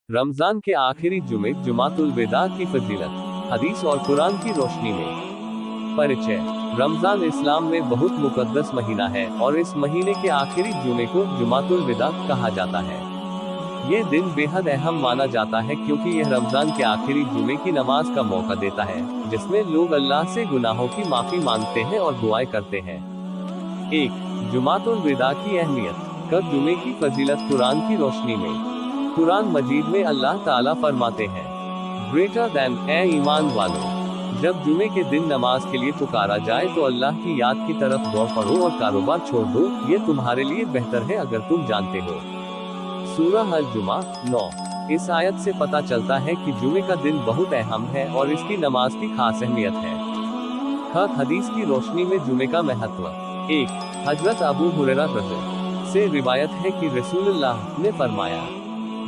रमजान के आखिरी जुमे जुमातुल विदा की फजीलत, हदीस और कुरान की रोशनी में। परिचय। रमजान इस्लाम में बहुत मुकद्दस महीना है और इस महीने के आखिरी जुमे को जुमातुल विदा कहा जाता है। ये दिन बेहद अहम माना जाता है क्योंकि यह रमजान के आखिरी जुमे की नमाज का मौका देता है, जिसमें लोग अल्लाह से गुनाहों की माफी मांगते हैं और दुआएं करते हैं। 1. जुमातुल विदा की अहमियत। कब जुमे की फजीलत कुरान की रोशनी में। कुरान मजीद में अल्लाह ताला फरमाते हैं, ग्रेटर देन, ए ईमान वालों, जब जुमे के दिन नमाज के लिए पुकारा जाए तो अल्लाह की याद की तरफ दौड़ पड़ो और कारोबार छोड़ दो, ये तुम्हारे लिए बेहतर है अगर तुम जानते हो। सूरह अल-जुमा 9। इस आयत से पता चलता है कि जुमे का दिन बहुत अहम है और इसकी नमाज की खास अहमियत है। हदीस की रोशनी में जुमे का महत्व। 1. हजरत अबू हुरैरा से रिवायत है कि रसूलुल्लाह ने फरमाया,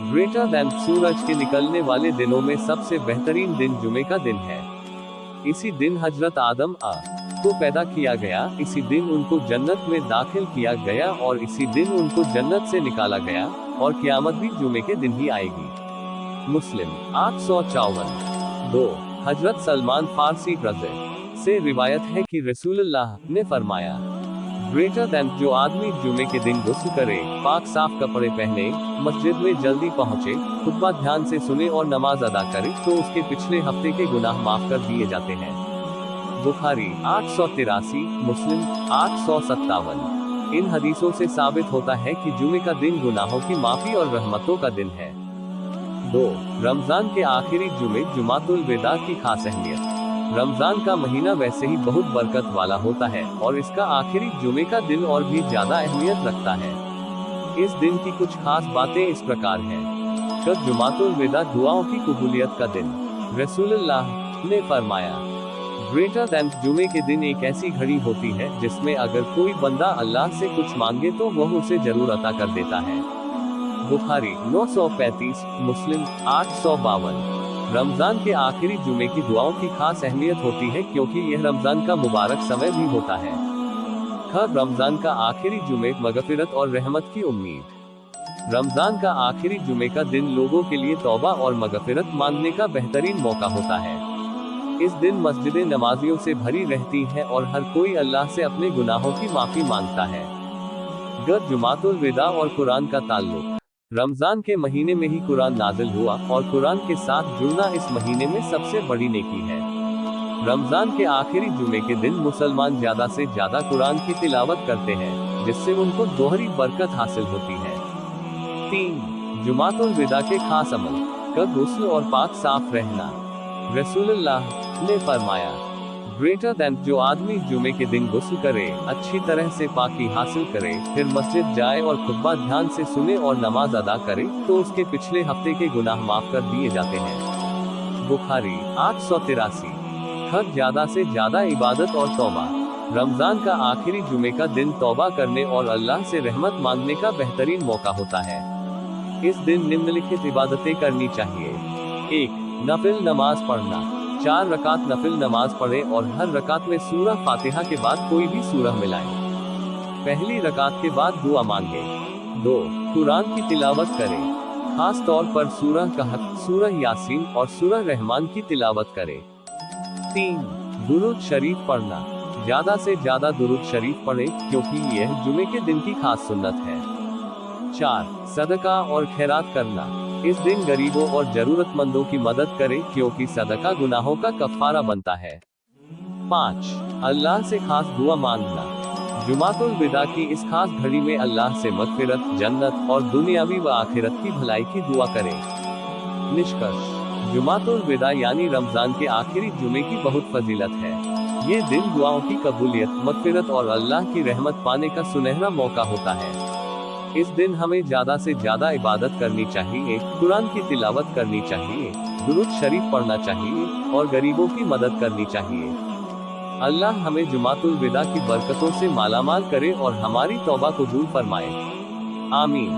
ग्रेटर देन, सूरज के निकलने वाले दिनों में सबसे बेहतरीन दिन जुमे का दिन है। इसी दिन हजरत आदम को पैदा किया गया, इसी दिन उनको जन्नत में दाखिल किया गया और इसी दिन उनको जन्नत से निकाला गया, और क़यामत भी जुमे के दिन ही आएगी। मुस्लिम 854। 2. हजरत सलमान फारसी से रिवायत है कि रसूलुल्लाह ने फरमाया, ग्रेटर देन, जो आदमी जुमे के दिन गुस्ल करे, पाक साफ कपड़े पहने, मस्जिद में जल्दी पहुंचे, खुतबा ध्यान से सुने और नमाज अदा करे तो उसके पिछले हफ्ते के गुनाह माफ कर दिए जाते हैं। बुखारी 883, मुस्लिम 857। इन हदीसों से साबित होता है कि जुमे का दिन गुनाहों की माफी और रहमतों का दिन है। 2. रमजान के आखिरी जुमे जुमातुल विदा की खास अहमियत। रमजान का महीना वैसे ही बहुत बरकत वाला होता है और इसका आखिरी जुमे का दिन और भी ज्यादा अहमियत रखता है। इस दिन की कुछ खास बातें इस प्रकार हैं। कब जुमातुल विदा, दुआओं की कबूलियत का दिन। रसूलुल्लाह ने फरमाया, ग्रेटर देन, जुमे के दिन एक ऐसी घड़ी होती है जिसमें अगर कोई बंदा अल्लाह से कुछ मांगे तो वह उसे जरूर अता कर देता है। बुखारी 935, मुस्लिम 852। रमजान के आखिरी जुमे की दुआओं की खास अहमियत होती है क्योंकि यह रमजान का मुबारक समय भी होता है। रमजान का आखिरी जुमे, मगफिरत और रहमत की उम्मीद। रमजान का आखिरी जुमे का दिन लोगों के लिए तौबा और मगफिरत मांगने का बेहतरीन मौका होता है। इस दिन मस्जिदें नमाजियों से भरी रहती हैं और हर कोई अल्लाह से अपने गुनाहों की माफी मांगता है। जुमातुल विदा और कुरान का ताल्लुक। रमजान के महीने में ही कुरान नाजिल हुआ और कुरान के साथ जुड़ना इस महीने में सबसे बड़ी नेकी है। रमजान के आखिरी जुमे के दिन मुसलमान ज्यादा से ज्यादा कुरान की तिलावत करते हैं, जिससे उनको दोहरी बरकत हासिल होती है। 3. जुमातुल विदा के खास अमल। गुस्ल और पाक साफ रहना। रसूलुल्लाह ने फरमाया, ग्रेटर देन, जो आदमी जुमे के दिन गुस्ल करे, अच्छी तरह से पाकी हासिल करे, फिर मस्जिद जाए और खुतबा ध्यान से सुने और नमाज अदा करे तो उसके पिछले हफ्ते के गुनाह माफ कर दिए जाते हैं। बुखारी 883। ज्यादा से ज्यादा इबादत और तौबा। रमजान का आखिरी जुमे का दिन तौबा करने और अल्लाह से रहमत मांगने का बेहतरीन मौका होता है। इस दिन निम्नलिखित इबादतें करनी चाहिए। 1. नफिल नमाज पढ़ना। 4 रकात नफिल नमाज पढ़े और हर रकात में सूरह फातिहा के बाद कोई भी सूरह मिलाए। पहली रकात के बाद दुआ मांगे। 2. कुरान की तिलावत करें, खास तौर पर सूरह कहफ, सूरह यासीन और सूरह रहमान की तिलावत करें। 3. दुरूद शरीफ पढ़ना। ज्यादा से ज्यादा दुरूद शरीफ पढ़े क्योंकि यह जुमे के दिन की खास सुन्नत है। 4. सदका और खैरात करना। इस दिन गरीबों और जरूरतमंदों की मदद करें क्योंकि सदका गुनाहों का कफ़ारा बनता है। 5. अल्लाह से खास दुआ मांगना। जुमातुल विदा की इस खास घड़ी में अल्लाह से मग़फ़िरत, जन्नत और दुनियावी व आखिरत की भलाई की दुआ करें। निष्कर्ष। जुमातुल विदा यानी रमजान के आखिरी जुमे की बहुत फजीलत है। ये दिन दुआओं की कबूलियत, मग़फ़िरत और अल्लाह की रहमत पाने का सुनहरा मौका होता है। इस दिन हमें ज्यादा से ज्यादा इबादत करनी चाहिए, कुरान की तिलावत करनी चाहिए, दुरूद शरीफ पढ़ना चाहिए और गरीबों की मदद करनी चाहिए। अल्लाह हमें जुमातुल विदा की बरकतों से मालामाल करे और हमारी तौबा कबूल फरमाए। आमीन।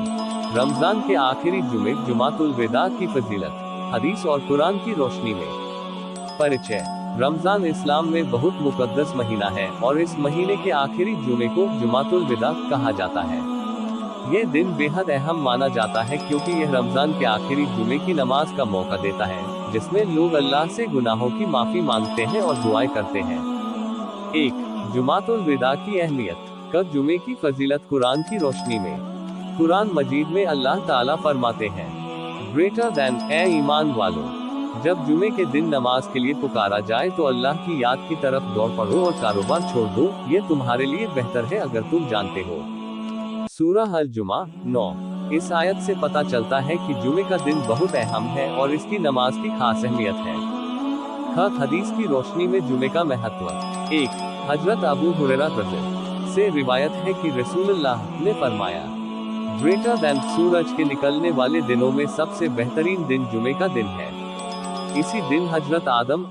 रमजान के आखिरी जुमे जुमातुल विदा की फजीलत, हदीस और कुरान की रोशनी में। परिचय। रमजान इस्लाम में बहुत मुकद्दस महीना है और इस महीने के आखिरी जुमे को जुमातुल विदा कहा जाता है। ये दिन बेहद अहम माना जाता है क्योंकि यह रमजान के आखिरी जुमे की नमाज का मौका देता है, जिसमें लोग अल्लाह से गुनाहों की माफी मांगते हैं और दुआएं करते हैं। 1. जुमातुल विदा की अहमियत। कल जुमे की फजीलत कुरान की रोशनी में। कुरान मजीद में अल्लाह ताला फरमाते हैं, ग्रेटर देन, ए ईमान वालों, जब जुमे के दिन नमाज के लिए पुकारा जाए तो अल्लाह की याद की तरफ दौड़ पड़ो और कारोबार छोड़ दो, ये तुम्हारे लिए बेहतर है अगर तुम जानते हो। सूरह अल जुमा 9। इस आयत से पता चलता है कि जुमे का दिन बहुत अहम है और इसकी नमाज की खास अहमियत है। हदीस की रोशनी में जुमे का महत्व। 1. हजरत अबू हुरैरा से रिवायत है कि रसूलुल्लाह ने फरमाया, ग्रेटर देन, सूरज के निकलने वाले दिनों में सबसे बेहतरीन दिन जुमे का दिन है। इसी दिन हजरत आदम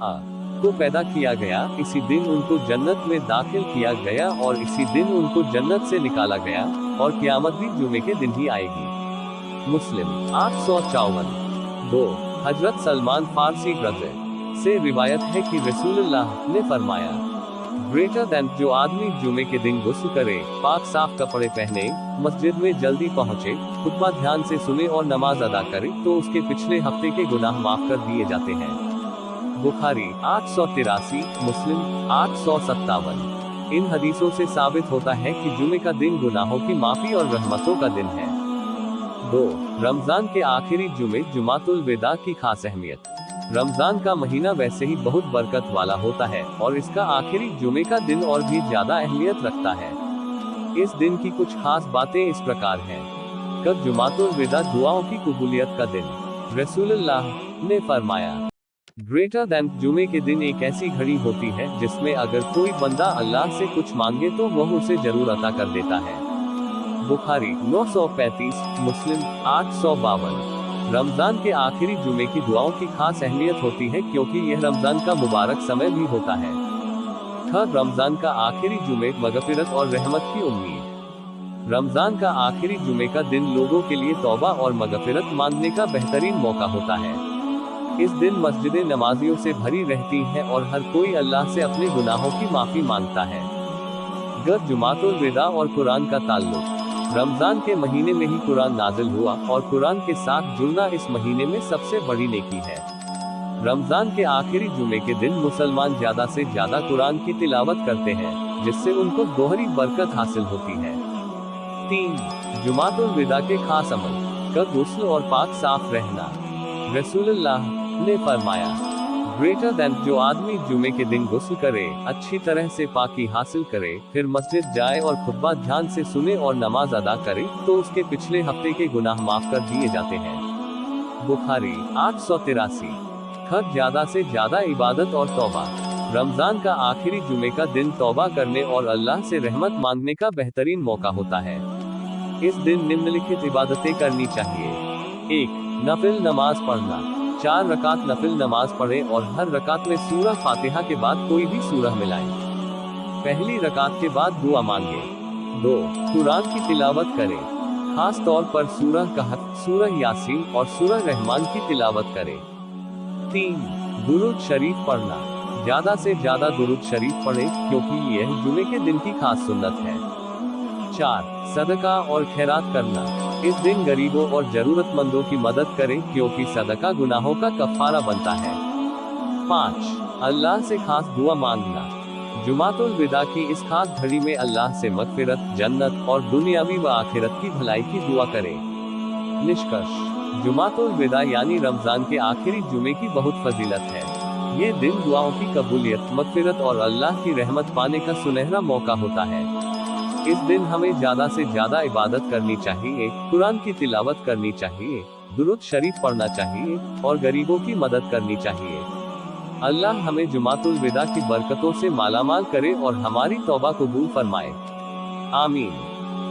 को पैदा किया गया, इसी दिन उनको जन्नत में दाखिल किया गया और इसी दिन उनको जन्नत से निकाला गया, और क़यामत भी जुमे के दिन ही आएगी। मुस्लिम 854। 2. हजरत सलमान फारसी से रिवायत है कि रसूलुल्लाह ने फरमाया, ग्रेटर देन, जो आदमी जुमे के दिन गुस्ल करे, पाक साफ कपड़े पहने, मस्जिद में जल्दी पहुँचे, खुतबा ध्यान से सुने और नमाज अदा करे तो उसके पिछले हफ्ते के गुनाह माफ कर दिए जाते हैं। बुखारी 883, मुस्लिम 857। इन हदीसों से साबित होता है कि जुमे का दिन गुनाहों की माफी और रहमतों का दिन है। 2. रमजान के आखिरी जुमे, जुमातुल विदा की खास अहमियत। रमजान का महीना वैसे ही बहुत बरकत वाला होता है और इसका आखिरी जुमे का दिन और भी ज्यादा अहमियत रखता है। इस दिन की कुछ खास बातें इस प्रकार हैं। कब जुमातुल विदा, दुआओं की कबूलियत का दिन। रसूलुल्लाह ने फरमाया, ग्रेटर देन, जुमे के दिन एक ऐसी घड़ी होती है जिसमें अगर कोई बंदा अल्लाह से कुछ मांगे तो वह उसे जरूर अता कर देता है। बुखारी 935, मुस्लिम 852। रमजान के आखिरी जुमे की दुआओं की खास अहमियत होती है क्योंकि यह रमजान का मुबारक समय भी होता है। रमजान का आखिरी जुमे, मगफिरत और रहमत की उम्मीद। रमजान का आखिरी जुमे का दिन लोगों के लिए तौबा और मगफिरत मांगने का बेहतरीन मौका होता है। इस दिन मस्जिदें नमाजियों से भरी रहती हैं और हर कोई अल्लाह से अपने गुनाहों की माफी मांगता है। जुमातुल विदा और कुरान का ताल्लुक। रमजान के महीने में ही कुरान नाजिल हुआ और कुरान के साथ जुड़ना इस महीने में सबसे बड़ी नेकी है। रमजान के आखिरी जुमे के दिन मुसलमान ज्यादा से ज्यादा कुरान की तिलावत करते हैं, जिससे उनको दोहरी बरकत हासिल होती है। 3. जुमातुल विदा के खास अमल। गुस्ल और पाक साफ रहना। रसूलुल्लाह ने फरमाया, ग्रेटर देन, जो आदमी जुमे के दिन गुस्ल करे, अच्छी तरह से पाकी हासिल करे, फिर मस्जिद जाए और खुतबा ध्यान से सुने और नमाज अदा करे तो उसके पिछले हफ्ते के गुनाह माफ कर दिए जाते हैं। बुखारी 883। ज्यादा से ज्यादा इबादत और तौबा। रमजान का आखिरी जुमे का दिन तौबा करने और अल्लाह से रहमत मांगने का बेहतरीन मौका होता है। इस दिन निम्नलिखित इबादतें करनी चाहिए। 1. नफिल नमाज पढ़ना। 4 रकात नफिल नमाज पढ़े और हर रकात में सूरह फातिहा के बाद कोई भी सूरह मिलाएं। पहली रकात के बाद दुआ मांगे। 2. कुरान की तिलावत करें, खास तौर पर सूरह कहफ, सूरह यासीन और सूरह रहमान की तिलावत करें। 3. दुरूद शरीफ पढ़ना। ज्यादा से ज्यादा दुरूद शरीफ पढ़े क्योंकि यह जुमे के दिन की खास सुन्नत है। 4. सदका और खैरात करना। इस दिन गरीबों और जरूरतमंदों की मदद करें क्योंकि सदका गुनाहों का कफ़ारा बनता है। 5. अल्लाह से खास दुआ मांगना। जुमातुल विदा की इस खास घड़ी में अल्लाह से मग़फ़िरत, जन्नत और दुनियावी व आखिरत की भलाई की दुआ करें। निष्कर्ष, जुमातुल विदा यानी रमजान के आखिरी जुमे की बहुत फजीलत है। ये दिन दुआओं की कबूलियत, मग़फ़िरत और अल्लाह की रहमत पाने का सुनहरा मौका होता है। इस दिन हमें ज्यादा से ज्यादा इबादत करनी चाहिए, कुरान की तिलावत करनी चाहिए, दुरूद शरीफ पढ़ना चाहिए और गरीबों की मदद करनी चाहिए। अल्लाह हमें जुमातुल विदा की बरकतों से मालामाल करे और हमारी तौबा कबूल फरमाए। आमीन।